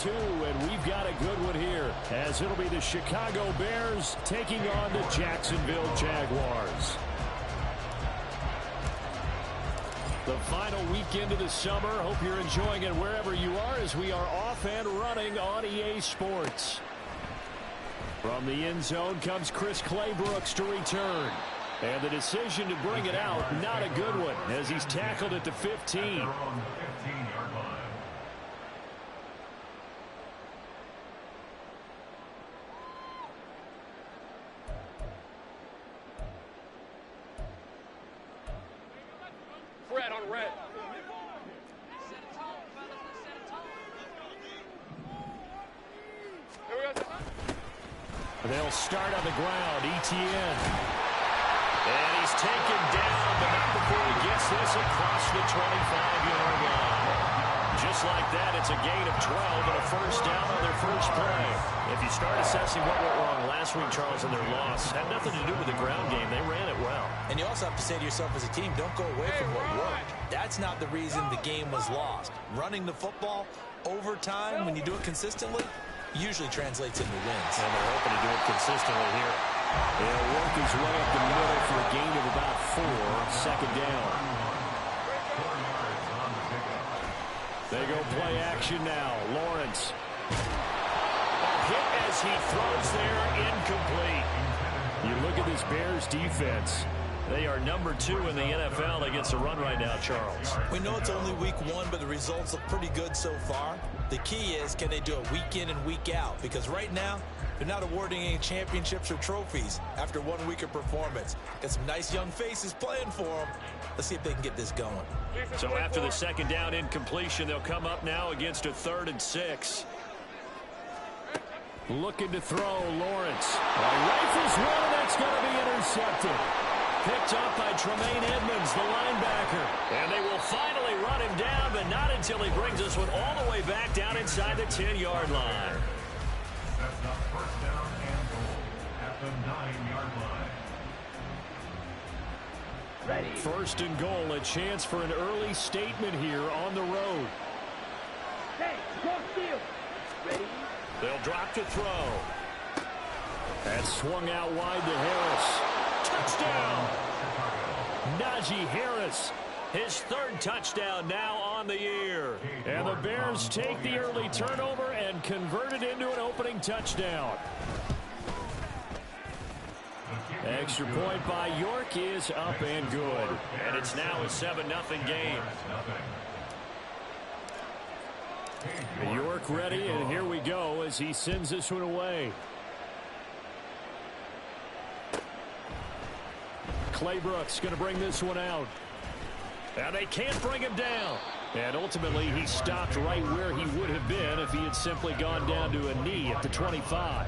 And we've got a good one here, as it'll be the Chicago Bears taking on the Jacksonville Jaguars. The final weekend of the summer. Hope you're enjoying it wherever you are, as we are off and running on EA Sports. From the end zone comes Chris Claybrooks to return. And the decision to bring it out, not a good one, as he's tackled at the 15. Red on red. They'll start on the ground. Etienne. And he's taken down, but not before he gets this across the 25-yard line. Just like that, it's a gain of 12 and a first down on their first play. If you start assessing what went wrong last week, Charles, in their loss, had nothing to do with the ground game. They ran it well. And you also have to say to yourself as a team, don't go away from what worked. That's not the reason the game was lost. Running the football over time, when you do it consistently, usually translates into wins. And they're hoping to do it consistently here. They'll work his way up the middle for a gain of about 4, second down. They go play action now. Lawrence. A hit as he throws there, incomplete. You look at this Bears defense. They are number 2 in the NFL against the run right now, Charles. We know it's only week 1, but the results look pretty good so far. The key is, can they do it week in and week out? Because right now, they're not awarding any championships or trophies after 1 week of performance. Got some nice young faces playing for them. Let's see if they can get this going. So after the second down incompletion, they'll come up now against a 3rd and 6. Looking to throw, Lawrence. Rifles one, that's going to be intercepted. Picked up by Tremaine Edmonds, the linebacker. And they will finally run him down, but not until he brings this one all the way back down inside the 10-yard line. That's not first down and goal at the 9-yard line. Ready. First and goal, a chance for an early statement here on the road. Hey, go steal. Ready. They'll drop to throw. That swung out wide to Harris. Touchdown. Najee Harris, his 3rd touchdown now on the year. And the Bears take the early turnover and convert it into an opening touchdown. Extra point by York is up and good. And it's now a 7-0 game. York ready, and here we go as he sends this one away. Claybrooks going to bring this one out. And they can't bring him down. And ultimately, he stopped right where he would have been if he had simply gone down to a knee at the 25.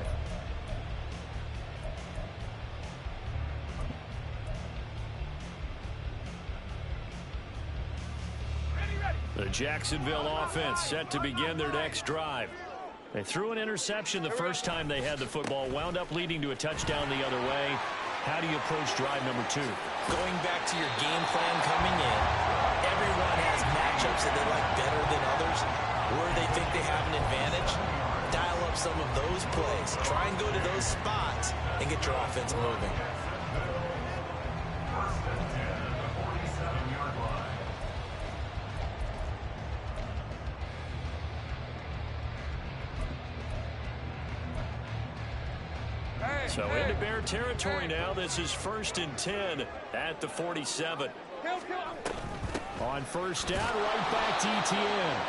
The Jacksonville offense set to begin their next drive. They threw an interception the first time they had the football, wound up leading to a touchdown the other way. How do you approach drive number 2? Going back to your game plan coming in, everyone has matchups that they like better than others. Where they think they have an advantage, dial up some of those plays. Try and go to those spots and get your offense moving. So into Bear territory now. This is 1st and 10 at the 47. On first down, right back to Etienne.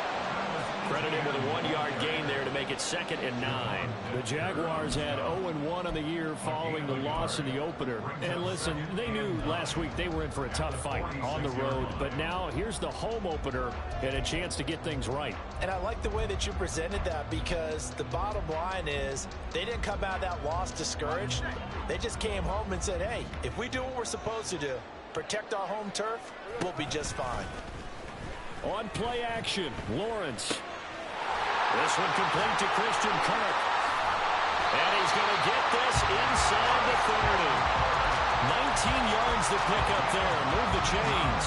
Credited with a 1-yard gain there to make it 2nd and 9. The Jaguars had 0-1 on the year following the loss in the opener. And listen, they knew last week they were in for a tough fight on the road. But now here's the home opener and a chance to get things right. And I like the way that you presented that, because the bottom line is they didn't come out of that loss discouraged. They just came home and said, hey, if we do what we're supposed to do, protect our home turf, we'll be just fine. On play action, Lawrence. This one complete to Christian Kirk. And he's going to get this inside the 30. 19 yards to pick up there. Move the chains.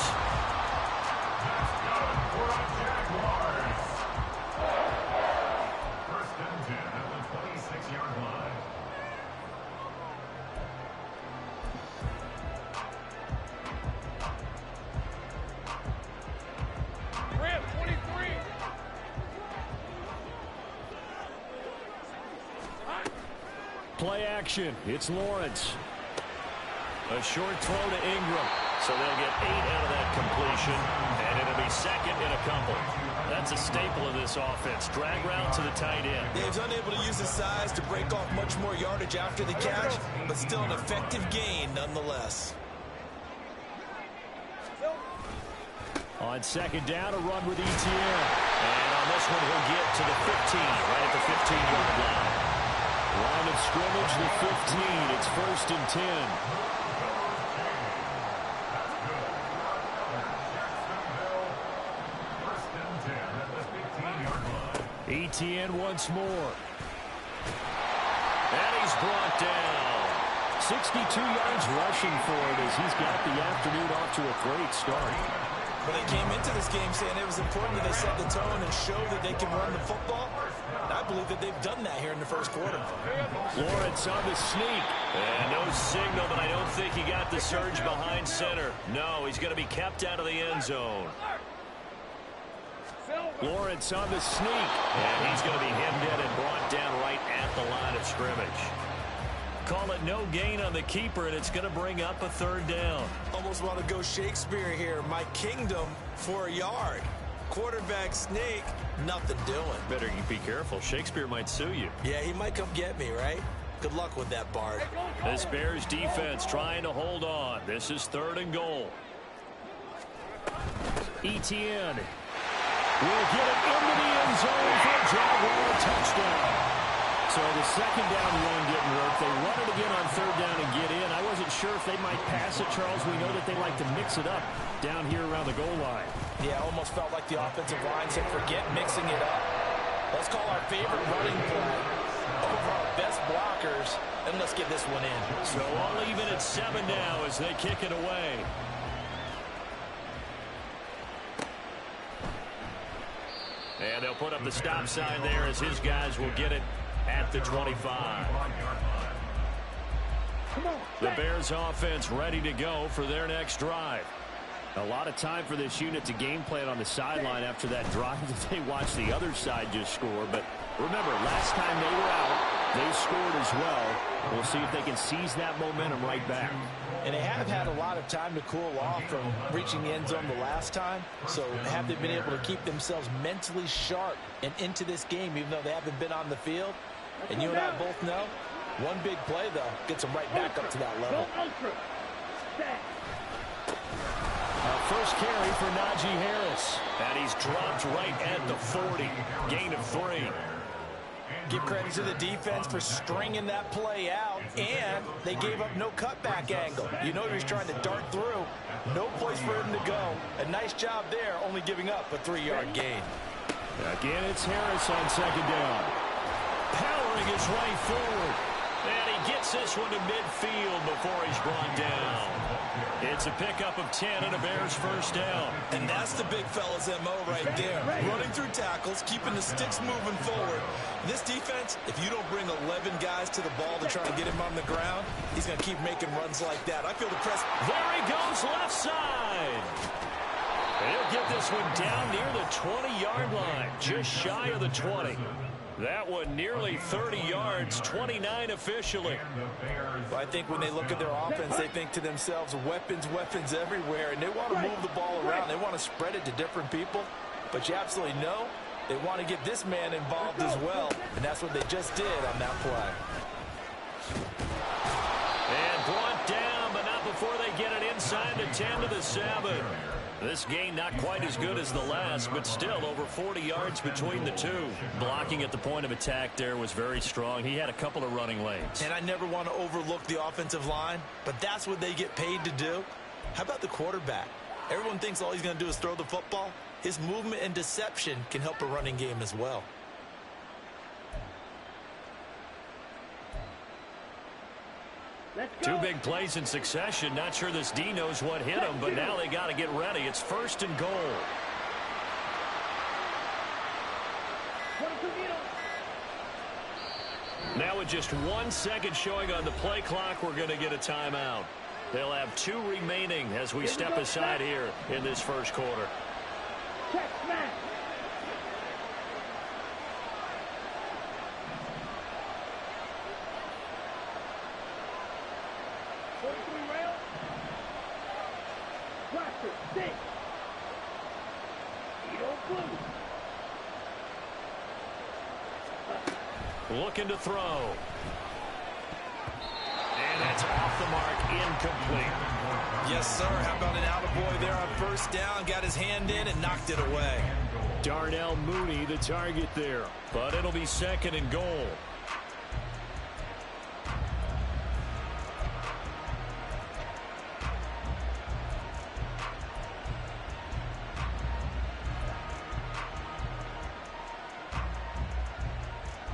play action. It's Lawrence. A short throw to Ingram. So they'll get 8 out of that completion, and it'll be second in a couple. That's a staple of this offense. Drag route to the tight end. Dave's unable to use his size to break off much more yardage after the catch, but still an effective gain nonetheless. On second down, a run with ETN. And on this one, he'll get to the 15, right at the 15-yard line. Line of scrimmage, the 15. It's 1st and 10. ETN once more. And he's brought down. 62 yards rushing for it as he's got the afternoon off to a great start. But they came into this game saying it was important that they set the tone and show that they can run the football. And I believe that they've done that here in the first quarter. Lawrence on the sneak. And no signal, but I don't think he got the surge behind center. No, he's going to be kept out of the end zone. Lawrence on the sneak. And he's going to be hemmed in and brought down right at the line of scrimmage. Call it no gain on the keeper, and it's going to bring up a 3rd down. Almost want to go Shakespeare here. My kingdom for a yard. Quarterback sneak, nothing doing. Better be careful. Shakespeare might sue you. Yeah, he might come get me, right? Good luck with that, Bard. This Bears defense trying to hold on. This is 3rd and goal. ETN will get it into the end zone for a Jaguar touchdown. So the second down run didn't work. They run it again on 3rd down and get in. I wasn't sure if they might pass it, Charles. We know that they like to mix it up down here around the goal line. Yeah, almost felt like the offensive line said, forget mixing it up. Let's call our favorite running play over our best blockers, and let's get this one in. So all even at 7 now as they kick it away. And they'll put up the stop sign there as his guys will get it at the 25. The Bears offense ready to go for their next drive. A lot of time for this unit to game plan on the sideline after that drive that they watched the other side just score. But remember, last time they were out, they scored as well. We'll see if they can seize that momentum right back. And they have had a lot of time to cool off from reaching the end zone the last time. So have they been able to keep themselves mentally sharp and into this game, even though they haven't been on the field? And you and I both know, one big play, though, gets them right back up to that level. First carry for Najee Harris. And he's dropped right at the 40. Gain of 3. Give credit to the defense for stringing that play out, and they gave up no cutback angle. You know he was trying to dart through. No place for him to go. A nice job there, only giving up a 3-yard gain. Again, it's Harris on second down. Powering his way forward. And he gets this one to midfield before he's brought down. It's a pickup of 10 and a Bears first down. And that's the big fella's MO right there. Running through tackles, keeping the sticks moving forward. This defense, if you don't bring 11 guys to the ball to try and get him on the ground, he's going to keep making runs like that. I feel the press. There he goes, left side. He'll get this one down near the 20-yard line, just shy of the 20. That one nearly 30 yards, 29 officially. Well, I think when they look at their offense, they think to themselves, weapons, weapons everywhere, and they want to move the ball around. They want to spread it to different people, but you absolutely know they want to get this man involved as well, and that's what they just did on that play. And brought down, but not before they get it inside the 10 to the 7. This game not quite as good as the last, but still over 40 yards between the two. Blocking at the point of attack there was very strong. He had a couple of running lanes. And I never want to overlook the offensive line, but that's what they get paid to do. How about the quarterback? Everyone thinks all he's going to do is throw the football. His movement and deception can help a running game as well. Two big plays in succession. Not sure this D knows what hit him, but now they got to get ready. It's 1st and goal. Now with just 1 second showing on the play clock, we're going to get a timeout. They'll have 2 remaining as we step aside here in this first quarter. Faster. Six. You don't move. Looking to throw. And that's off the mark, incomplete. Yes, sir. How about an attaboy there on first down? Got his hand in and knocked it away. Darnell Mooney, the target there. But it'll be 2nd and goal.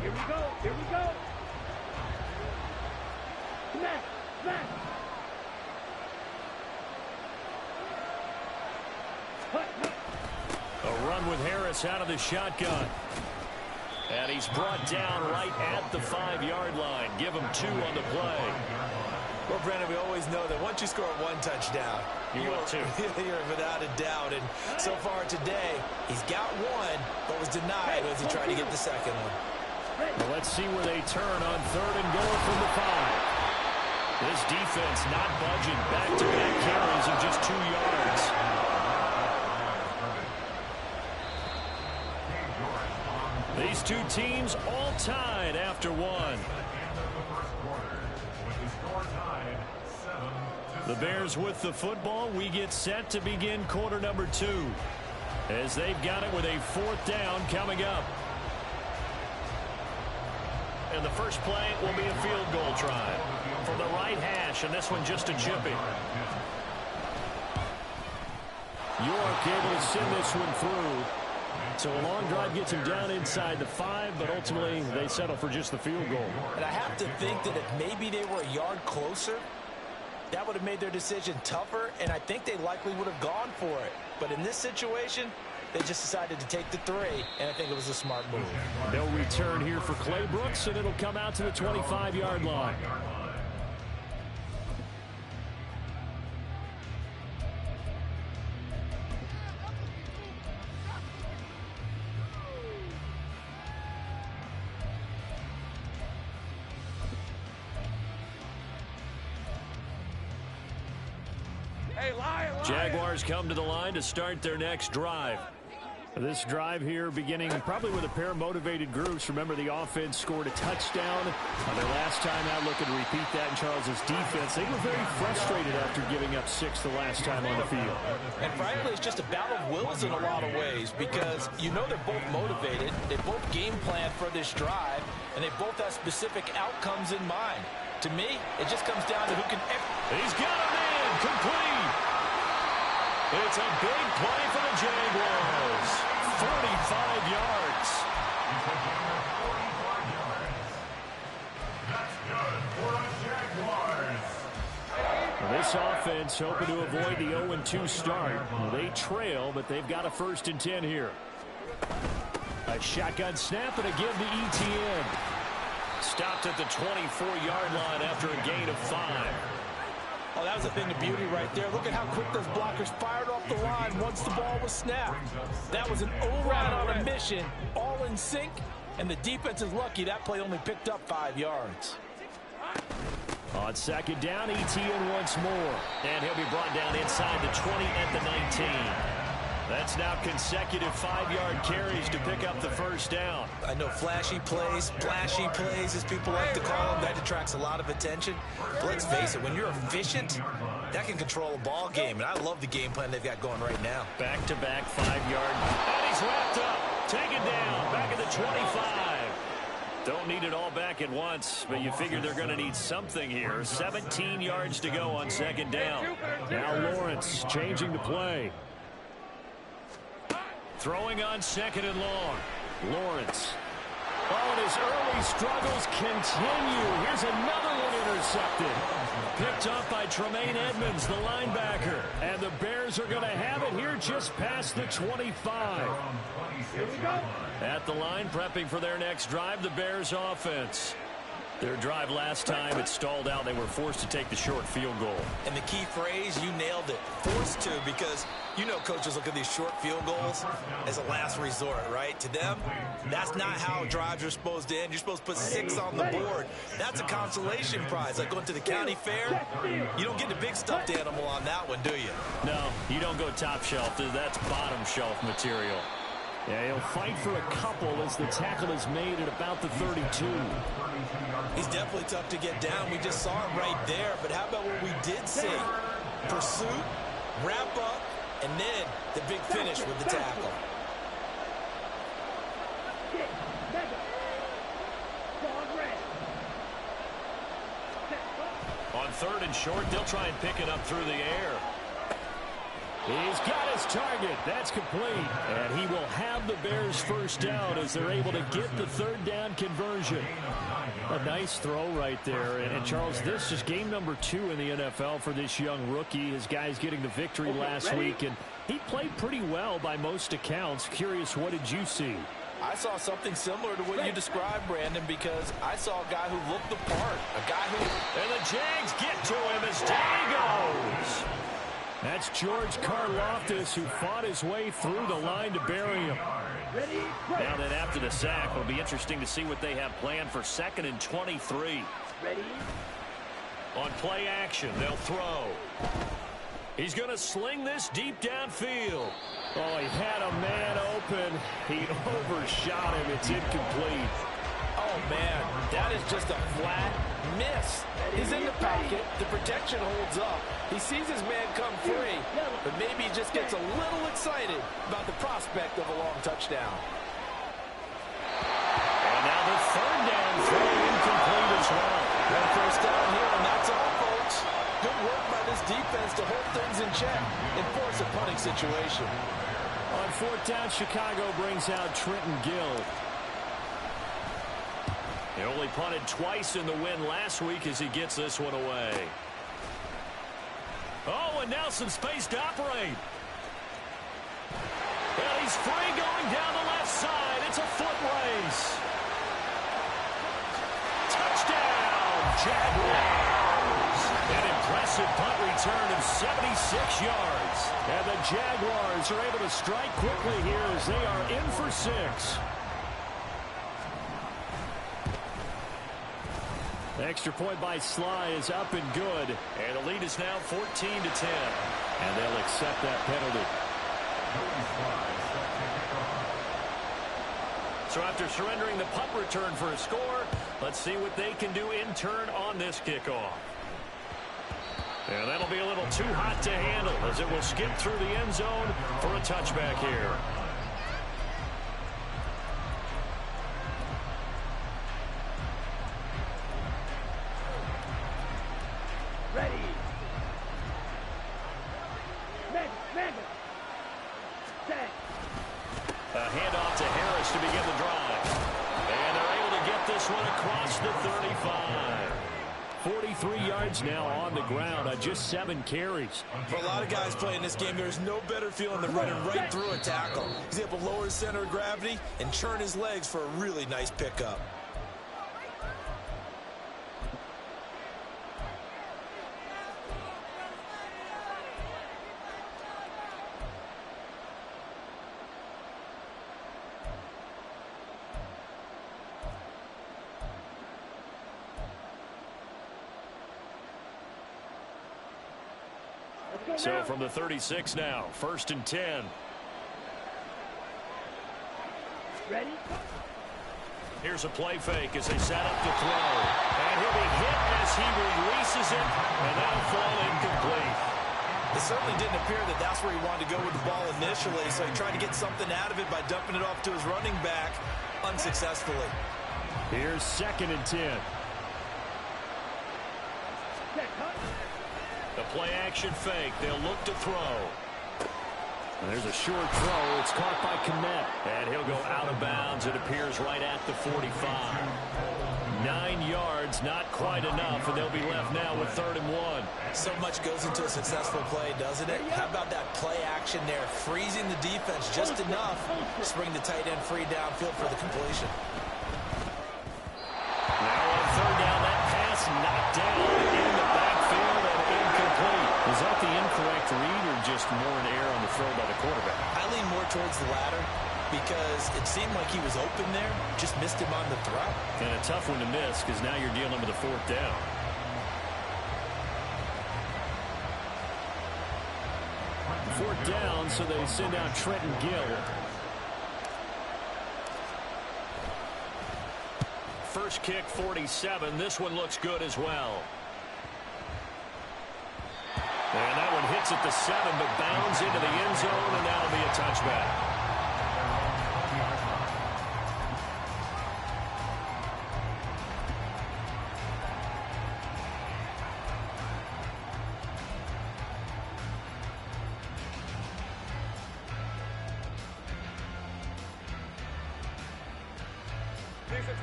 Here we go. Here we go. Smash. Smash. A run with Harris out of the shotgun. And he's brought down right at the 5-yard line. Give him 2 on the play. Well, Brandon, we always know that once you score 1 touchdown, You will too. You're without a doubt. And so far today, he's got 1, but was denied as he tried to get the second one. Well, let's see where they turn on 3rd and goal from the 5. This defense not budging. Back-to-back carries of just 2 yards. These two teams all tied after 1. The Bears with the football. We get set to begin quarter number 2 as they've got it with a 4th down coming up. And the first play will be a field goal try from the right hash, and this one just a chipping. York able to send this one through. So a long drive gets him down inside the 5, but ultimately they settle for just the field goal. And I have to think that if maybe they were a yard closer, that would have made their decision tougher, and I think they likely would have gone for it. But in this situation, they just decided to take the 3, and I think it was a smart move. They'll return here for Clay Brooks, and it'll come out to the 25-yard line. Jaguars come to the line to start their next drive. This drive here beginning probably with a pair of motivated groups. Remember, the offense scored a touchdown on their last time out. Looking to repeat that in Charles's defense. They were very frustrated after giving up 6 the last time on the field. And frankly, it's just a battle of wills in a lot of ways because you know they're both motivated. They both game plan for this drive, and they both have specific outcomes in mind. To me, it just comes down to who can... He's got a man complete. It's a big play for the Jaguars. 45 yards. That's good for the Jaguars. This offense hoping to avoid the 0-2 start. They trail, but they've got a 1st and 10 here. A shotgun snap and a give to Etienne. Stopped at the 24-yard line after a gain of 5. Oh, that was a thing of beauty right there. Look at how quick those blockers fired off the line once the ball was snapped. That was an O-line on a mission, all in sync, and the defense is lucky that play only picked up 5 yards. On 2nd down, Etienne once more. And he'll be brought down inside the 20 at the 19. That's now consecutive 5-yard carries to pick up the 1st down. I know flashy plays, splashy plays, as people like to call them, that attracts a lot of attention. But let's face it, when you're efficient, that can control a ball game. And I love the game plan they've got going right now. Back-to-back 5-yard. And he's wrapped up. Taken down. Back at the 25. Don't need it all back at once, but you figure they're going to need something here. 17 yards to go on 2nd down. Now Lawrence changing the play. Throwing on 2nd and long. Lawrence. Oh, and his early struggles continue. Here's another one intercepted. Picked up by Tremaine Edmonds, the linebacker. And the Bears are going to have it here just past the 25. Here we go. At the line, prepping for their next drive, the Bears offense. Their drive last time, it stalled out. They were forced to take the short field goal. And the key phrase, you nailed it, forced to, because you know coaches look at these short field goals as a last resort, right? To them, that's not how drives are supposed to end. You're supposed to put 6 on the board. That's a consolation prize. Like going to the county fair, you don't get the big stuffed animal on that one, do you? No, you don't go top shelf. That's bottom shelf material. Yeah, he'll fight for a couple as the tackle is made at about the 32. He's definitely tough to get down. We just saw it right there. But how about what we did see? Pursuit, wrap up, and then the big finish with the tackle. On 3rd and short, they'll try and pick it up through the air. He's got his target. That's complete. And he will have the Bears first down as they're able to get the 3rd down conversion. A nice throw right there. And Charles, this is game number 2 in the NFL for this young rookie. His guys getting the victory last week, and he played pretty well by most accounts. Curious, what did you see? I saw something similar to what you described, Brandon, because I saw a guy who looked the part. A guy who... And the Jags get to him as down he goes. That's George Karlaftis, who fought his way through the line to bury him. Now then, after the sack, it'll be interesting to see what they have planned for 2nd and 23. On play action, they'll throw. He's going to sling this deep downfield. Oh, he had a man open. He overshot him. It's incomplete. Oh, man, that is just a flat miss. He's in the pocket. The protection holds up. He sees his man come free, but maybe he just gets a little excited about the prospect of a long touchdown. And now the 3rd down throw incomplete as well. One first down here, and that's all, folks. Good work by this defense to hold things in check and force a punting situation. On 4th down, Chicago brings out Trenton Gill. He only punted twice in the win last week as he gets this one away. Oh, and now some space to operate. Well, he's free going down the left side. It's a foot race. Touchdown, Jaguars. An impressive punt return of 76 yards. And the Jaguars are able to strike quickly here as they are in for 6. Extra point by Sly is up and good. And the lead is now 14-10. And they'll accept that penalty. So after surrendering the punt return for a score, let's see what they can do in turn on this kickoff. And that'll be a little too hot to handle as it will skip through the end zone for a touchback here. A handoff to Harris to begin the drive. And they're able to get this one across the 35. 43 yards now on the ground on just 7 carries. For a lot of guys playing this game, there's no better feeling than running right through a tackle. He's able to lower his center of gravity and churn his legs for a really nice pickup. So from the 36 now, 1st and 10. Ready? Here's a play fake as they set up to throw. And he'll be hit as he releases it, and that'll fall incomplete. It certainly didn't appear that that's where he wanted to go with the ball initially, so he tried to get something out of it by dumping it off to his running back unsuccessfully. Here's 2nd and 10. The play-action fake. They'll look to throw. And there's a short throw. It's caught by Kmet. And he'll go out of bounds, it appears, right at the 45. 9 yards, not quite enough, and they'll be left now with 3rd and 1. So much goes into a successful play, doesn't it? How about that play action there? Freezing the defense just enough to bring the tight end free downfield for the completion. Now on 3rd down down in the backfield and incomplete. Was that the incorrect read or just more an error on the throw by the quarterback? I lean more towards the latter because it seemed like he was open there, just missed him on the throw. And a tough one to miss because now you're dealing with a 4th down. Fourth down, so they send out Trenton Gill. First kick, 47. This one looks good as well. And that one hits at the 7, but bounds into the end zone, and that'll be a touchback.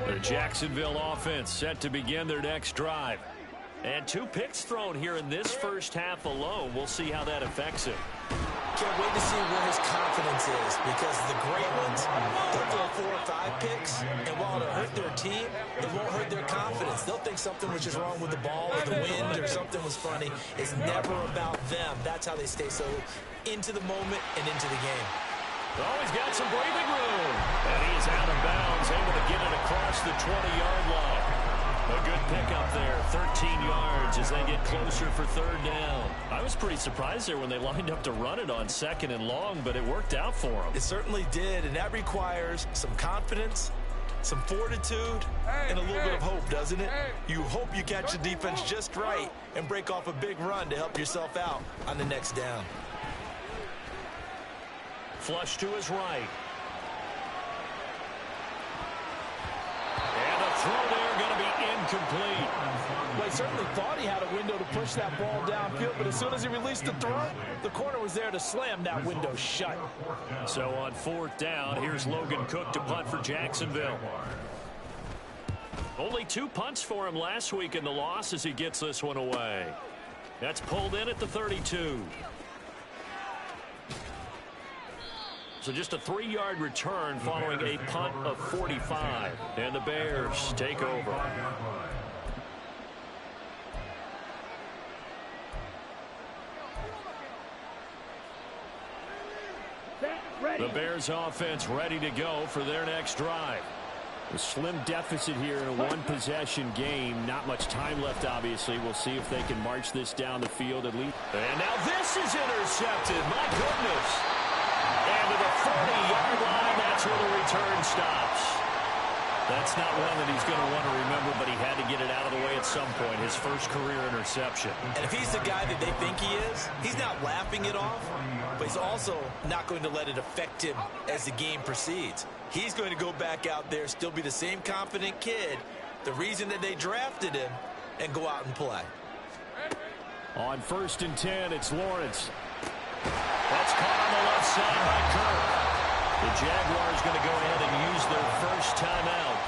The Jacksonville offense set to begin their next drive. And 2 picks thrown here in this first half alone. We'll see how that affects him. Can't wait to see where his confidence is because the great ones, they'll throw 4 or 5 picks, and while it'll hurt their team, it won't hurt their confidence. They'll think something was just wrong with the ball or the wind or something was funny. It's never about them. That's how they stay so into the moment and into the game. Oh, he's got some breathing room. And he's out of bounds, able to get it across the 20-yard line. A good pickup there, 13 yards as they get closer for 3rd down. I was pretty surprised there when they lined up to run it on 2nd and long, but it worked out for them. It certainly did, and that requires some confidence, some fortitude, and a little bit of hope, doesn't it? You hope you catch the defense just right and break off a big run to help yourself out on the next down. Flush to his right. And the throw there going to be incomplete. Well, he certainly thought he had a window to push that ball downfield, but as soon as he released the throw, the corner was there to slam that window shut. So on 4th down, here's Logan Cook to punt for Jacksonville. Only 2 punts for him last week in the loss as he gets this one away. That's pulled in at the 32. So just a 3-yard return following a punt of 45. And the Bears take over. The Bears offense ready to go for their next drive. A slim deficit here in a 1-possession game. Not much time left, obviously. We'll see if they can march this down the field at least. And now this is intercepted. My goodness. And to the 40-yard line, that's where the return stops. That's not one that he's going to want to remember, but he had to get it out of the way at some point. His first career interception. And if he's the guy that they think he is, he's not laughing it off, but he's also not going to let it affect him as the game proceeds. He's going to go back out there, still be the same confident kid, the reason that they drafted him, and go out and play. On 1st and 10, it's Lawrence. That's caught on the left side by Kirk. The Jaguars going to go ahead and use their first timeout,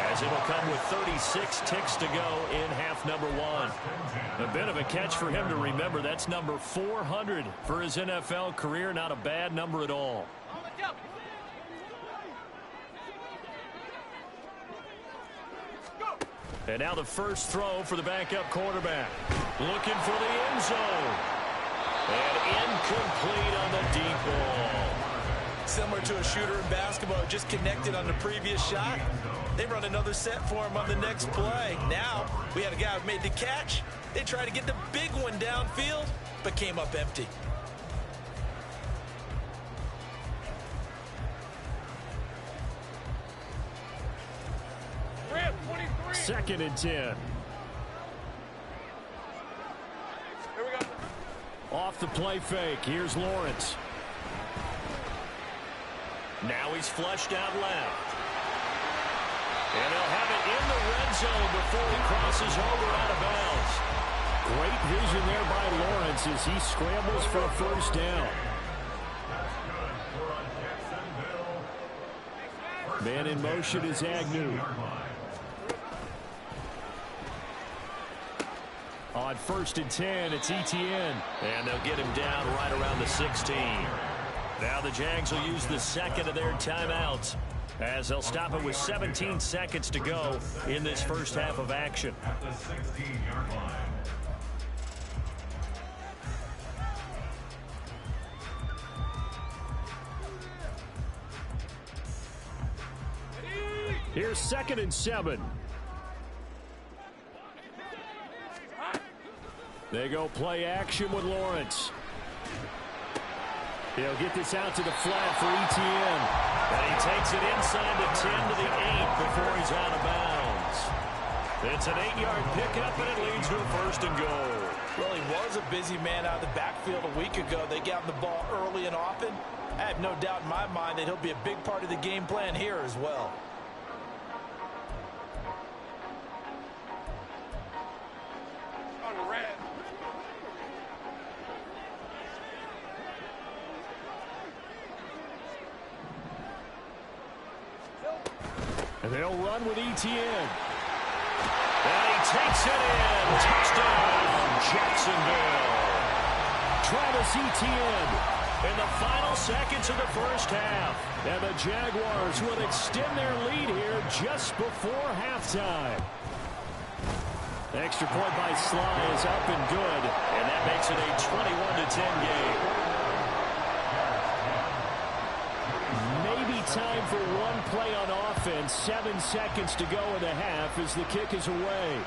as it'll come with 36 ticks to go in half number 1. A bit of a catch for him to remember. That's number 400 for his NFL career. Not a bad number at all. And now the first throw for the backup quarterback. Looking for the end zone. And incomplete on the deep ball. Similar to a shooter in basketball who just connected on the previous shot. They run another set for him on the next play. Now, we had a guy who made the catch. They tried to get the big one downfield, but came up empty. Rip, 23. 2nd and 10. Here we go. Off the play fake. Here's Lawrence. Now he's flushed out left. And he'll have it in the red zone before he crosses over out of bounds. Great vision there by Lawrence as he scrambles for a first down. Man in motion is Agnew. On 1st and 10, it's Etienne. And they'll get him down right around the 16. Now the Jags will use the 2nd of their timeouts. as they'll stop it with 17 seconds to go in this first half of action. At the 16-yard line. Here's 2nd and 7. They go play action with Lawrence. He'll get this out to the flat for Etienne. And he takes it inside the 10 to the 8 before he's out of bounds. It's an 8-yard pickup, and it leads to a 1st and goal. Well, he was a busy man out of the backfield a week ago. They got him the ball early and often. I have no doubt in my mind that he'll be a big part of the game plan here as well. On the red. And they'll run with Etienne. And he takes it in. Touchdown, Jacksonville. Travis Etienne in the final seconds of the first half. And the Jaguars will extend their lead here just before halftime. The extra point by Sly is up and good. And that makes it a 21-10 game. Time for one play on offense. 7 seconds to go in the half as the kick is away.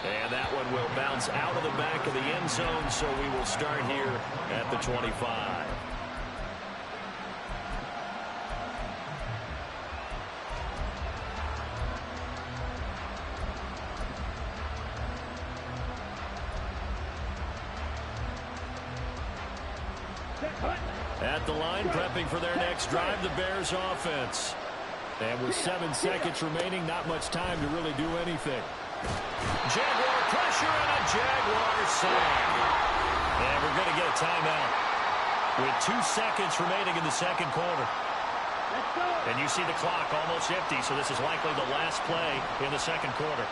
And that one will bounce out of the back of the end zone, so we will start here at the 25. At the line, prepping for their next drive, the Bears offense. And with 7 seconds remaining, not much time to really do anything. Jaguar pressure and a Jaguar sack. And we're going to get a timeout with 2 seconds remaining in the second quarter. And you see the clock almost empty, so this is likely the last play in the second quarter.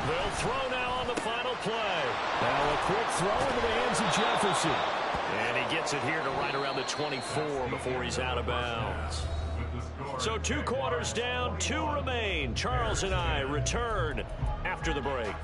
They'll throw now on the final play. Now a quick throw into the hands of Jefferson. And he gets it here to right around the 24 before he's out of bounds. So 2 quarters down, 2 remain. Charles and I return after the break.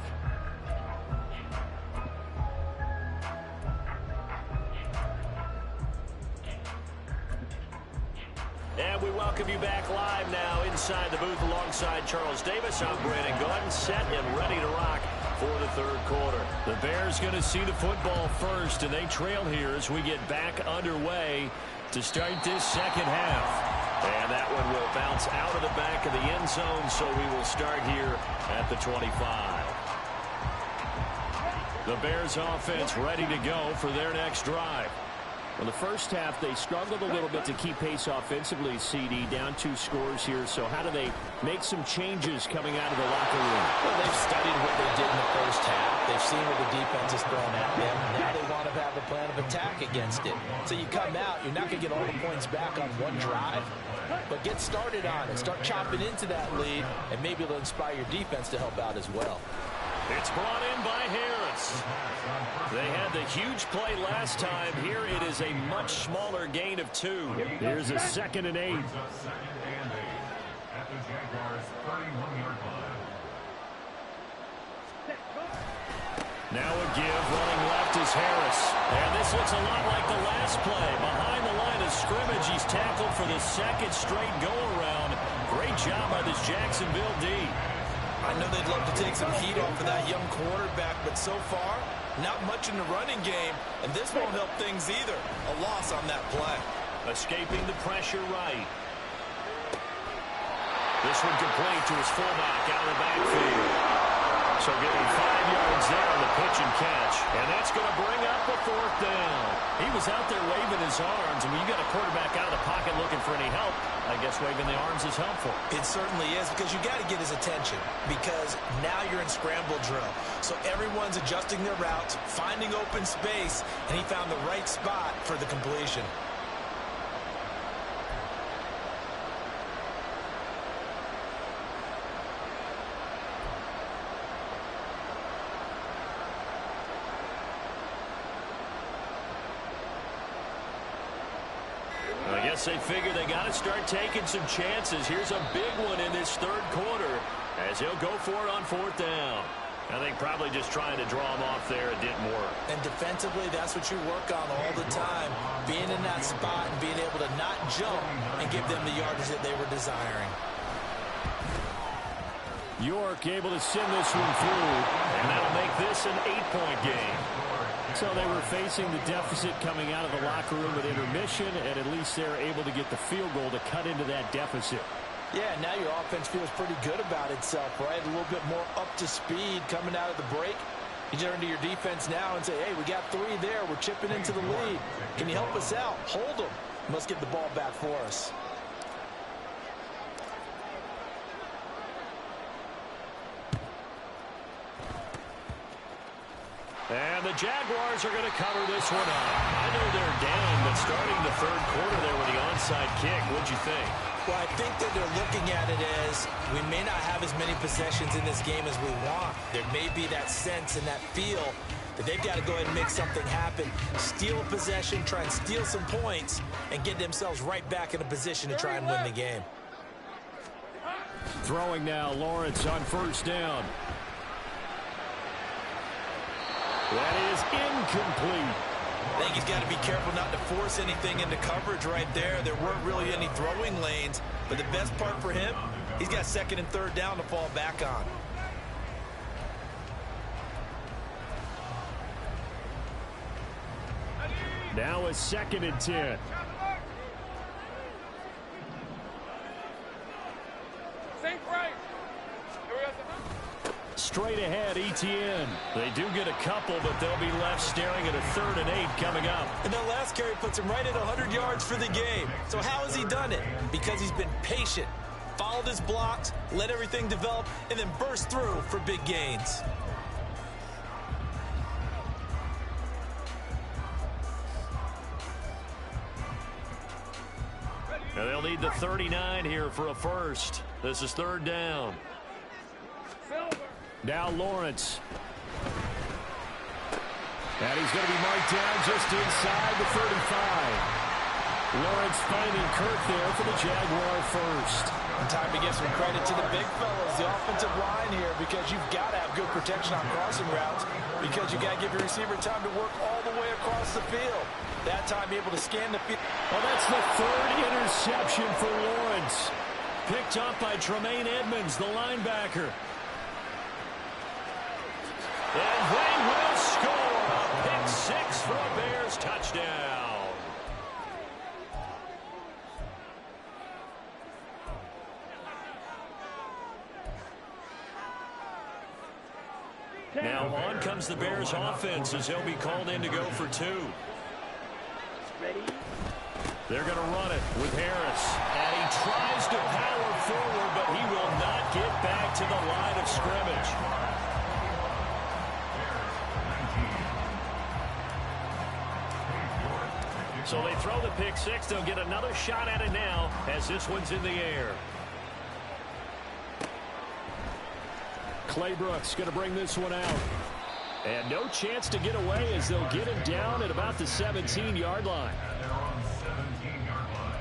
And we welcome you back live now inside the booth alongside Charles Davis. I'm Brandon Gaudin, set and ready to rock for the third quarter. The Bears going to see the football first, and they trail here as we get back underway to start this second half. And that one will bounce out of the back of the end zone, so we will start here at the 25. The Bears offense ready to go for their next drive. Well, the first half, they struggled a little bit to keep pace offensively, CD, down 2 scores here. So how do they make some changes coming out of the locker room? Well, they've studied what they did in the first half. They've seen what the defense is throwing at them. Now they want to have a plan of attack against it. So you come out, you're not going to get all the points back on one drive, but get started on it. Start chopping into that lead, and maybe it'll inspire your defense to help out as well. It's brought in by Harris. They had the huge play last time. Here it is a much smaller gain of 2. Here's a 2nd and 8. At the Jaguars' 31-yard line. Now a give, running left is Harris. And this looks a lot like the last play. Behind the line of scrimmage, he's tackled for the 2nd straight go-around. Great job by this Jacksonville D. I know they'd love to take some heat off of that young quarterback, but so far, not much in the running game, and this won't help things either. A loss on that play. Escaping the pressure right. This one complete to his fullback out of the backfield. So getting 5 yards there on the pitch and catch. And that's going to bring up a 4th down. He was out there waving his arms. And when you got a quarterback out of the pocket looking for any help, I guess waving the arms is helpful. It certainly is, because you got to get his attention, because now you're in scramble drill. So everyone's adjusting their routes, finding open space, and he found the right spot for the completion. guess they figure they got to start taking some chances. Here's a big one in this third quarter as he'll go for it on fourth down. I think probably just trying to draw him off there. It didn't work. And defensively, that's what you work on all the time. Being in that spot and being able to not jump and give them the yardage that they were desiring. York able to send this one through, and that'll make this an 8-point game. So they were facing the deficit coming out of the locker room at intermission, and at least they're able to get the field goal to cut into that deficit. Yeah, now your offense feels pretty good about itself, right? A little bit more up to speed coming out of the break. You turn to your defense now and say, hey, we got 3 there. We're chipping into the lead. Can you help us out? Hold them. Must get the ball back for us. And the Jaguars are going to cover this one up. I know they're down, but starting the third quarter there with the onside kick, what'd you think? Well, I think that they're looking at it as we may not have as many possessions in this game as we want. There may be that sense and that feel that they've got to go ahead and make something happen, steal a possession, try and steal some points, and get themselves right back in a position to try and win the game. Throwing now, Lawrence on first down. That is incomplete. I think he's got to be careful not to force anything into coverage right there. There weren't really any throwing lanes, but the best part for him, he's got second and third down to fall back on. Now a 2nd and 10. Sink right. Straight ahead, Etienne. They do get a couple, but they'll be left staring at a 3rd and 8 coming up. And that last carry puts him right at 100 yards for the game. So how has he done it? Because he's been patient, followed his blocks, let everything develop, and then burst through for big gains. Now they'll need the 39 here for a first. This is 3rd down. Now Lawrence. And he's going to be marked down just inside the 35. Lawrence finding Kirk there for the Jaguar first. And time to give some credit to the big fellas, the offensive line here, because you've got to have good protection on crossing routes, because you've got to give your receiver time to work all the way across the field. That time be able to scan the field. Well, that's the 3rd interception for Lawrence. Picked up by Tremaine Edmonds, the linebacker. And they will score a pick 6 for a Bears touchdown. Now on comes the Bears offense as he'll be called in to go for 2. They're going to run it with Harris. And he tries to power forward, but he will not get back to the line of scrimmage. So they throw the pick 6. They'll get another shot at it now as this one's in the air. Clay Brooks going to bring this one out. And no chance to get away as they'll get him down at about the 17-yard line. They're on 17-yard line.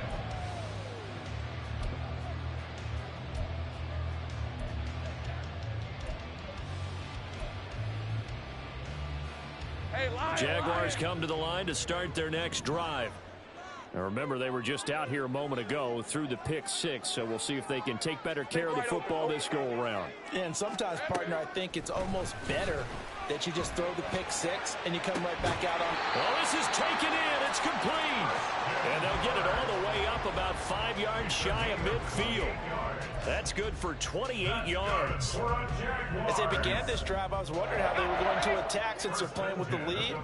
Jaguars come to the line to start their next drive. Now remember, they were just out here a moment ago through the pick 6, so we'll see if they can take better care of the football this go-around. And sometimes, partner, I think it's almost better that you just throw the pick 6 and you come right back out on. Well, this is taken in. It's complete. And they'll get it all the way up about 5 yards shy of midfield. That's good for 28 yards. As they began this drive, I was wondering how they were going to attack since they're playing with the lead.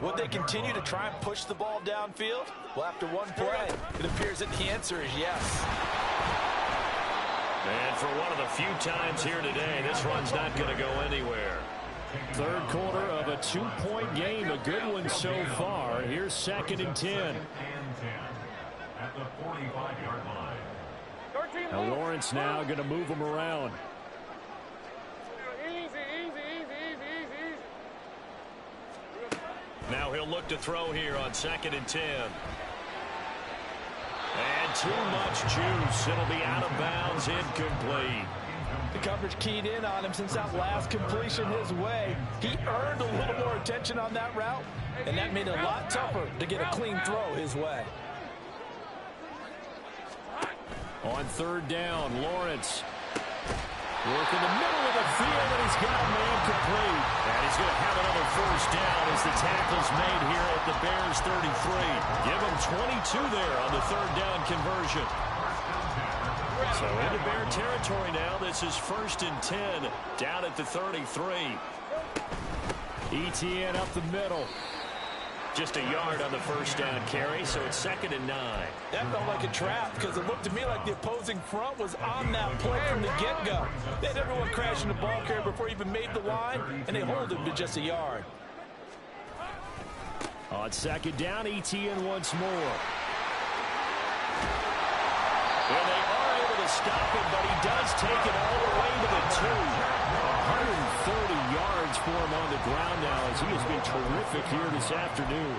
Would they continue to try and push the ball downfield? Well, after one play, it appears that the answer is yes. And for one of the few times here today, this one's not going to go anywhere. Third quarter of a 2-point game, a good one so far. Here's 2nd and 10. At the 45-yard line. Now Lawrence now going to move him around. Easy. Now he'll look to throw here on 2nd and 10. And too much juice. It'll be out of bounds, incomplete. The coverage keyed in on him since that last completion his way. He earned a little more attention on that route, and that made it a lot tougher to get a clean throw his way. On third down, Lawrence. Work in the middle of the field, and he's got a man complete. And he's going to have another first down as the tackle's made here at the Bears 33. Give him 22 there on the third down conversion. So into Bear territory now. This is 1st and 10 down at the 33. ETN up the middle. Just a yard on the first down carry, so it's 2nd and 9. That felt like a trap because it looked to me like the opposing front was on that play from the get-go. They had everyone crashing the ball carrier before he even made the line, and they hold him to just a yard. On 2nd down, ETN once more. And they are able to stop him, but he does take it all the way to the 2. 130 yards for him on the ground now as he has been terrific here this afternoon.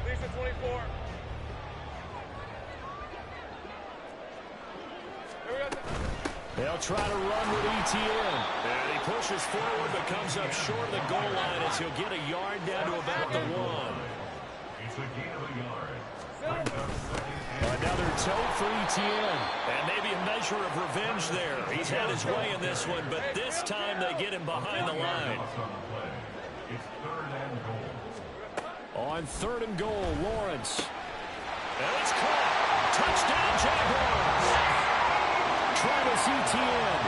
Lisa 24. They'll try to run with ETN. And he pushes forward but comes up short of the goal line as he'll get a yard down to about the 1. It's a gain of a yard. Another toe for ETN. And maybe a measure of revenge there. He's had his way in this one, but this time they get him behind the line. It's 3rd and goal. On 3rd and goal, Lawrence. And it's caught. Touchdown, Jaguars. Travis Etienne,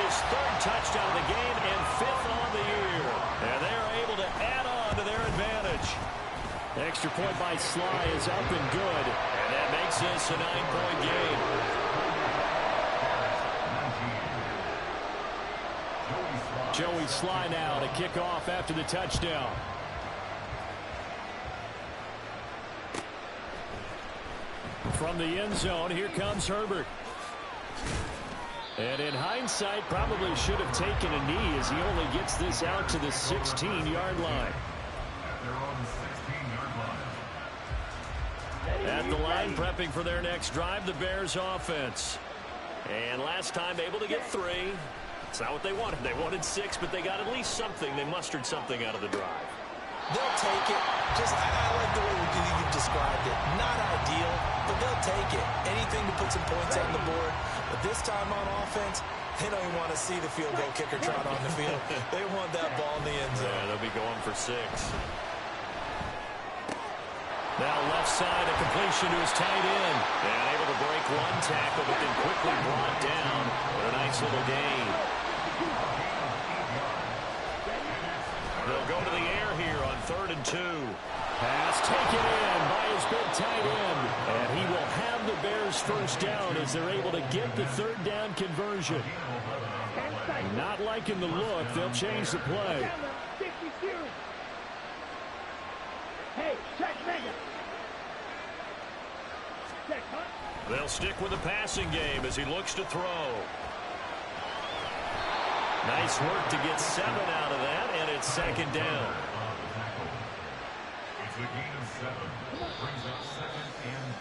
his 3rd touchdown of the game and 5th on the year. And they're able to add on to their advantage. Extra point by Sly is up and good. And that makes this a 9-point game. Joey Sly now to kick off after the touchdown. From the end zone, here comes Herbert. And in hindsight, probably should have taken a knee as he only gets this out to the 16-yard line. At the line, prepping for their next drive, the Bears offense. And last time able to get 3. It's not what they wanted. They wanted 6, but they got at least something. They mustered something out of the drive. They'll take it. I like the way you described it. Not ideal, but they'll take it. Anything to put some points on the board. But this time on offense, they don't even want to see the field goal kicker trot on the field. They want that ball in the end zone. Yeah, they'll be going for 6. Now left side, a completion to his tight end. And able to break one tackle, but then quickly brought down for a nice little gain. They'll go to the air here on 3rd and 2. Pass taken in by his big tight end. And he will have the Bears first down as they're able to get the 3rd down conversion. Not liking the look. They'll change the play. They'll stick with the passing game as he looks to throw. Nice work to get 7 out of that, and it's 2nd down. It's a gain of 7. Brings up 2nd and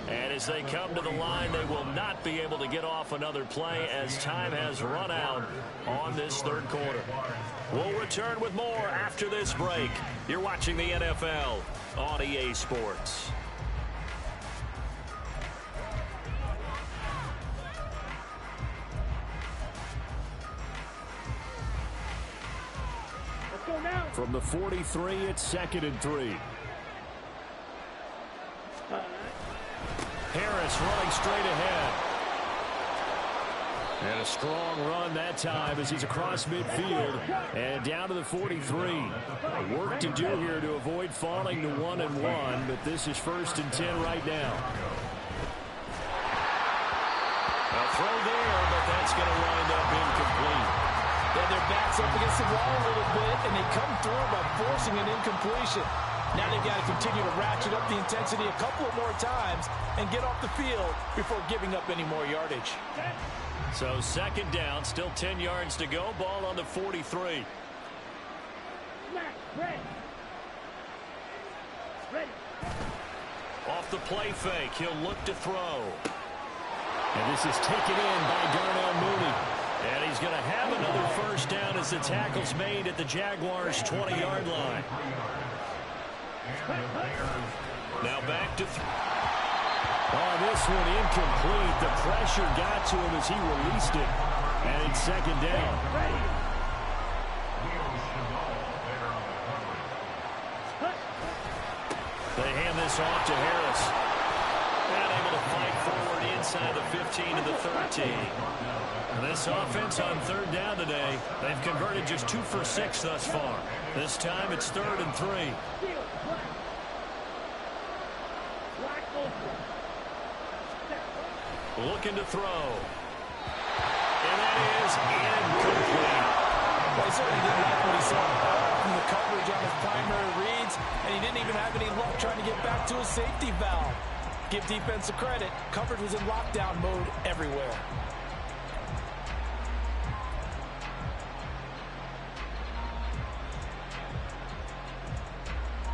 3. And as they come to the line, they will not be able to get off another play as time has run out on this 3rd quarter. We'll return with more after this break. You're watching the NFL on EA Sports. From the 43, it's 2nd and 3. Harris running straight ahead. And a strong run that time as he's across midfield and down to the 43. Work to do here to avoid falling to 1-1, but this is 1st and 10 right now. A throw there, but that's going to wind up incomplete. Yeah, their back's up against the wall a little bit, and they come through by forcing an incompletion. Now they've got to continue to ratchet up the intensity a couple of more times and get off the field before giving up any more yardage. So second down, still 10 yards to go. Ball on the 43. Ready. Off the play fake, he'll look to throw. And this is taken in by Darnell Mooney. And he's going to have another first down as the tackle's made at the Jaguars' 20-yard line. Now back to this one incomplete. The pressure got to him as he released it. And it's second down. They hand this off to Harris. And able to fight forward inside the 15 to the 13. And this offense on third down today, they've converted just 2 for 6 thus far. This time it's 3rd and 3. Looking to throw. And that is incomplete. Well, he certainly didn't like what he saw from the coverage on his primary reads, and he didn't even have any luck trying to get back to his safety valve. Give defense a credit. Coverage was in lockdown mode everywhere.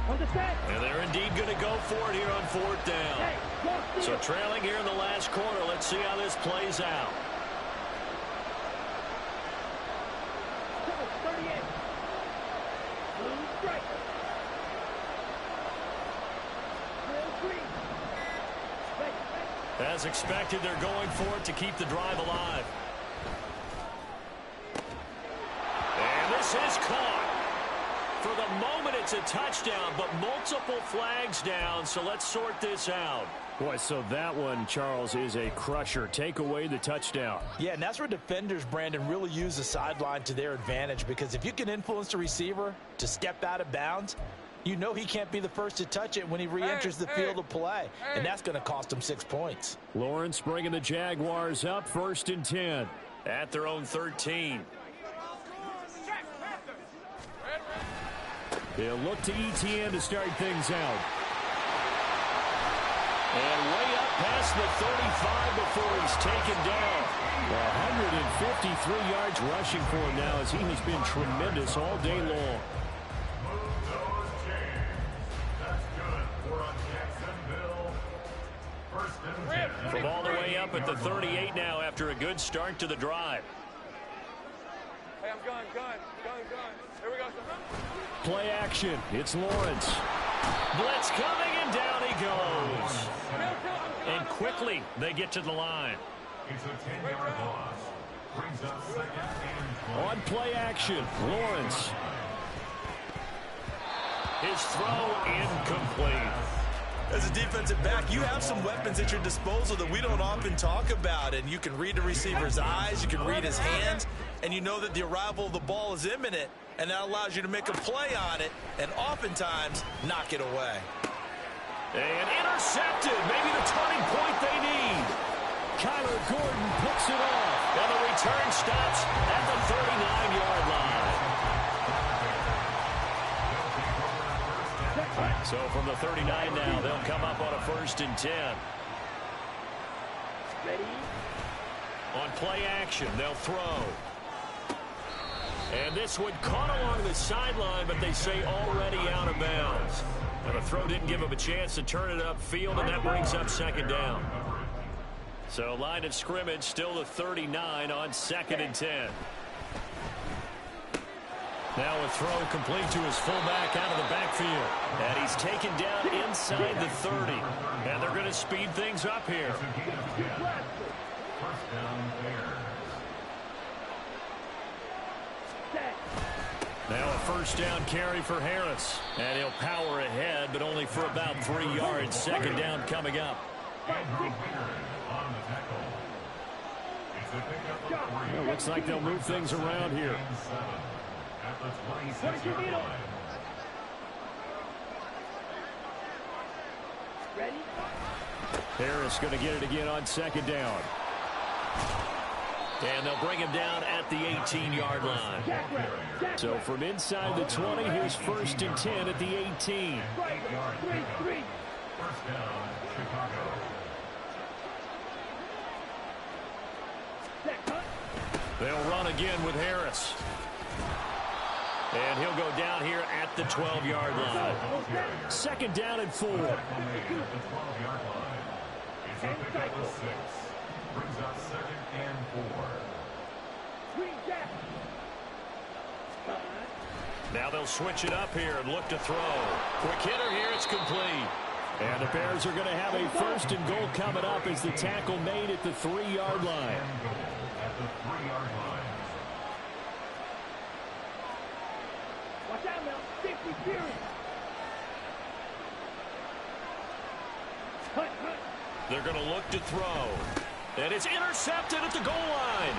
And they're indeed going to go for it here on 4th down. So trailing here in the last quarter. Let's see how this plays out. As expected, they're going for it to keep the drive alive. And this is caught. For the moment, it's a touchdown, but multiple flags down, so let's sort this out. Boy, so that one, Charles, is a crusher. Take away the touchdown. Yeah, and that's where defenders, Brandon, really use the sideline to their advantage, because if you can influence the receiver to step out of bounds, you know he can't be the first to touch it when he re-enters the field of play, and that's going to cost him 6 points. Lawrence bringing the Jaguars up 1st and 10 at their own 13. They'll look to ETN to start things out. And way up past the 35 before he's taken down. 153 yards rushing for him now as he has been tremendous all day long. From all the way up at the 38 now after a good start to the drive. Hey, I'm gun. Here we go. Play action. It's Lawrence. Blitz coming, and down he goes. And quickly they get to the line. It's a 10-yard loss. Brings up 2nd and 20. On play action, Lawrence. His throw incomplete. As a defensive back, you have some weapons at your disposal that we don't often talk about, and you can read the receiver's eyes, you can read his hands, and you know that the arrival of the ball is imminent, and that allows you to make a play on it and oftentimes knock it away. And intercepted, maybe the turning point they need. Kyler Gordon picks it off, and the return stops at the 39-yard line. So from the 39 now, they'll come up on a 1st and 10. Ready? On play action, they'll throw. And this one caught along the sideline, but they say already out of bounds. And the throw didn't give him a chance to turn it upfield, and that brings up 2nd down. So line of scrimmage, still the 39 on 2nd and 10. Now a throw complete to his fullback out of the backfield. And he's taken down inside the 30. And they're going to speed things up here. First down there. Now a first down carry for Harris. And he'll power ahead, but only for about 3 yards. 2nd down coming up. Andrew Beard on the tackle. It's a pickup of 3. Well, looks like they'll move things around here. At the 26-yard line. Ready? Harris going to get it again on 2nd down. And they'll bring him down at the 18-yard line. So from inside the 20, here's 1st and 10 at the 18. First down, Chicago. They'll run again with Harris. And he'll go down here at the 12-yard line. 2nd down and 4. At the 12-yard line. He's up to the 6. Brings up 2nd and 4. Now they'll switch it up here and look to throw. Quick hitter here. It's complete. And the Bears are going to have a 1st and goal coming up as the tackle made at the 3-yard line. At the 3-yard line. Watch out now. Safety clearance. They're going to look to throw. And it's intercepted at the goal line.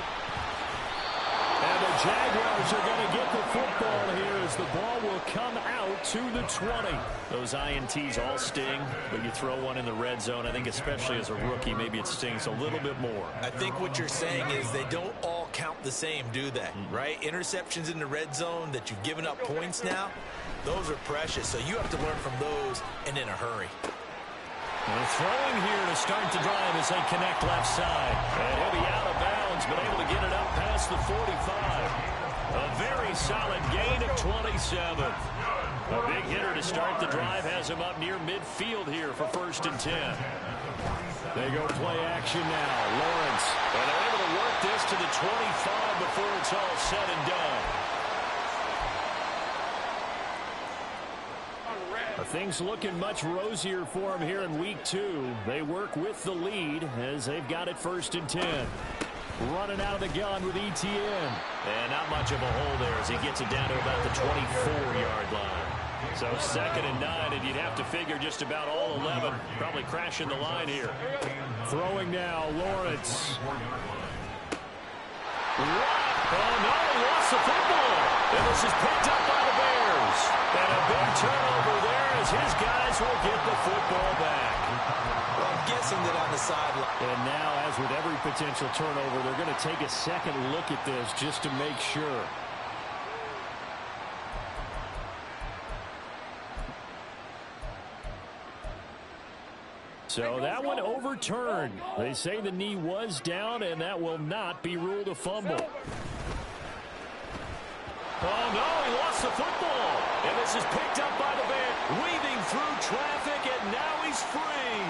And the Jaguars are going to get the football here as the ball will come out to the 20. Those INTs all sting, but you throw one in the red zone. I think especially as a rookie, maybe it stings a little bit more. I think what you're saying is they don't all count the same, do they? Right? Interceptions in the red zone that you've given up points now, those are precious. So you have to learn from those and in a hurry. They're throwing here to start the drive as they connect left side. And he'll be out of bounds, but able to get it up past the 45. A very solid gain of 27. A big hitter to start the drive has him up near midfield here for 1st and 10. They go play action now. Lawrence. And they're able to work this to the 25 before it's all said and done. Things looking much rosier for him here in week 2. They work with the lead as they've got it 1st and 10. Running out of the gun with ETN. And not much of a hole there as he gets it down to about the 24-yard line. So 2nd and 9, and you'd have to figure just about all 11 probably crashing the line here. Throwing now, Lawrence. Oh, no, he lost the football. And this is picked up by the Bears. And a big turnover there as his guys will get the football back. Well, I'm guessing that on the sideline. And now, as with every potential turnover, they're going to take a second look at this just to make sure. So that one overturned. They say the knee was down, and that will not be ruled a fumble. Oh, no, he lost the football. And this is picked up by the Bears, weaving through traffic, and now he's free.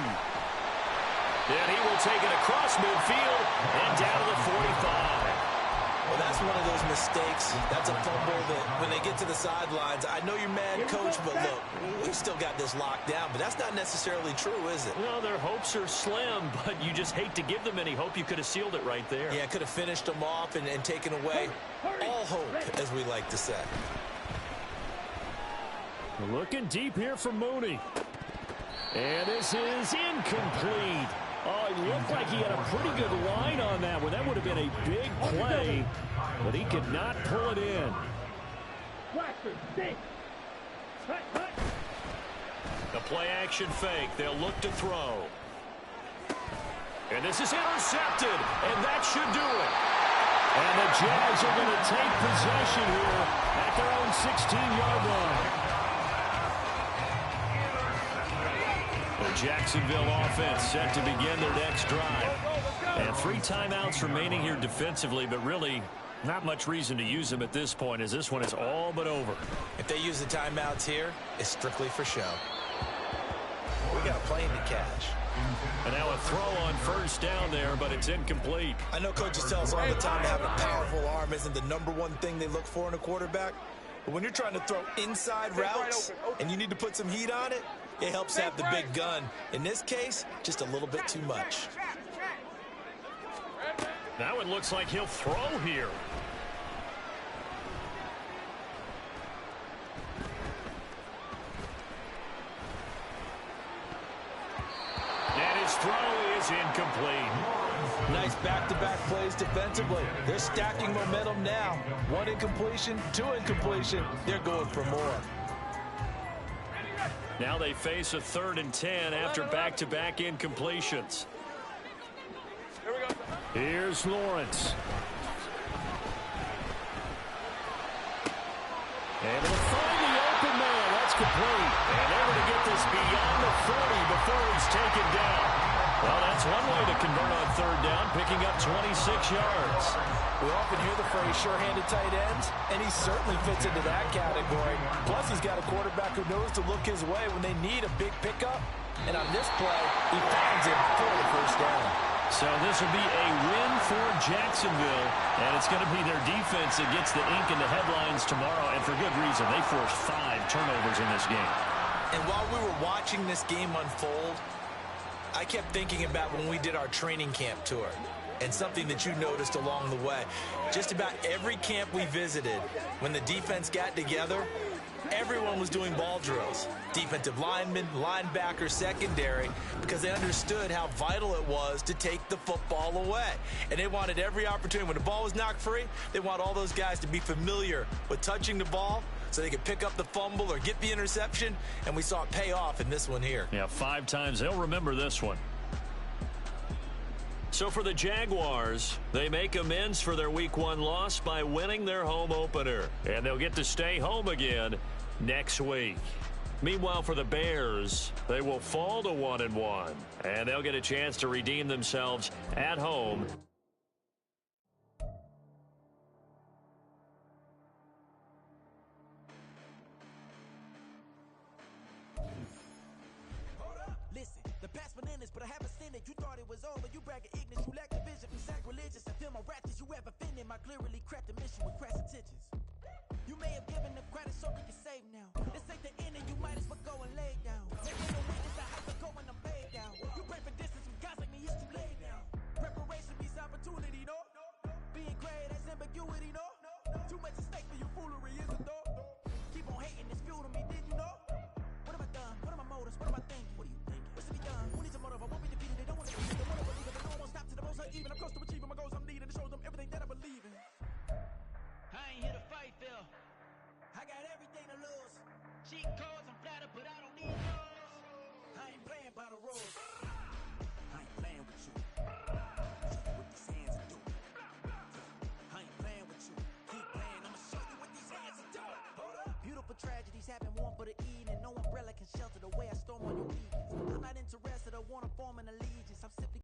And he will take it across midfield and down to the 45. Well, that's one of those mistakes. That's a fumble that when they get to the sidelines, I know you're mad, Coach, but look, we've still got this locked down. But that's not necessarily true, is it? Well, their hopes are slim, but you just hate to give them any hope. You could have sealed it right there. Yeah, could have finished them off and taken away all hope, as we like to say. Looking deep here for Mooney. And this is incomplete. Oh, he looked like he had a pretty good line on that one. That would have been a big play, but he could not pull it in. The play action fake. They'll look to throw. And this is intercepted, and that should do it. And the Jags are going to take possession here at their own 16-yard line. The Jacksonville offense set to begin their next drive. And 3 timeouts remaining here defensively, but really not much reason to use them at this point as this one is all but over. If they use the timeouts here, it's strictly for show. We got a plane to catch. And now a throw on 1st down there, but it's incomplete. I know coaches tell us all the time having a powerful arm isn't the #1 thing they look for in a quarterback. But when you're trying to throw inside routes and you need to put some heat on it, it helps have the big gun. In this case, just a little bit too much. Now it looks like he'll throw here. And his throw is incomplete. Nice back-to-back plays defensively. They're stacking momentum now. 1 incompletion, 2 incompletion. They're going for more. Now they face a 3rd and 10 after back-to-back incompletions. Here's Lawrence. Able to find the open man. That's complete. And able to get this beyond the 40 before he's taken down. Well, that's one way to convert on third down, picking up 26 yards. We often hear the phrase sure-handed tight ends, and he certainly fits into that category. Plus, he's got a quarterback who knows to look his way when they need a big pickup. And on this play, he finds him for the first down. So this will be a win for Jacksonville, and it's going to be their defense that gets the ink in the headlines tomorrow, and for good reason. They forced 5 turnovers in this game. And while we were watching this game unfold, I kept thinking about when we did our training camp tour and something that you noticed along the way. Just about every camp we visited, when the defense got together, everyone was doing ball drills. Defensive linemen, linebacker, secondary, because they understood how vital it was to take the football away. And they wanted every opportunity. When the ball was knocked free, they want all those guys to be familiar with touching the ball so they could pick up the fumble or get the interception, and we saw it pay off in this one here. Yeah, 5 times. They'll remember this one. So for the Jaguars, they make amends for their Week 1 loss by winning their home opener, and they'll get to stay home again next week. Meanwhile, for the Bears, they will fall to 1-1, and they'll get a chance to redeem themselves at home. Listen, the past bananas, but I haven't seen it. You thought it was over. You bragging ignorance. You lack the vision from sacrilegious. I feel my ratchets. You ever offended my clearly cracked the mission with crass intentions. You may have given the credit so we can save now. This ain't the end and you might as well go and lay down. Taking the witness, I have to go and I'm laid down. You pray for distance with guys like me, it's too late now. Preparation means opportunity, no? Being great, that's ambiguity, no? Too much at stake for your foolery, is it though? Keep on hating, it's fuel to me, did you know? What have I done? What are my motives? What am I thinking? What are you thinking? What's to be done? Who needs a motive? I won't be defeated. They don't want to believe it. They want to believe it. But no one won't stop to the most uneven. I'm close to achieving my goals I'm needing to show them everything that I believe in. I ain't here to fight, Phil. I got everything to lose. Cheat codes, I'm flattered, but I don't need those. I ain't playing by the rules. I ain't playing with you. Show you what these hands will do. I ain't playing with you. Keep playing, I'ma show you what these hands will do. Hold up. Beautiful tragedies happen, one for the evening. No umbrella can shelter the way I storm on your weekends. I'm not interested, I wanna form an allegiance. I'm simply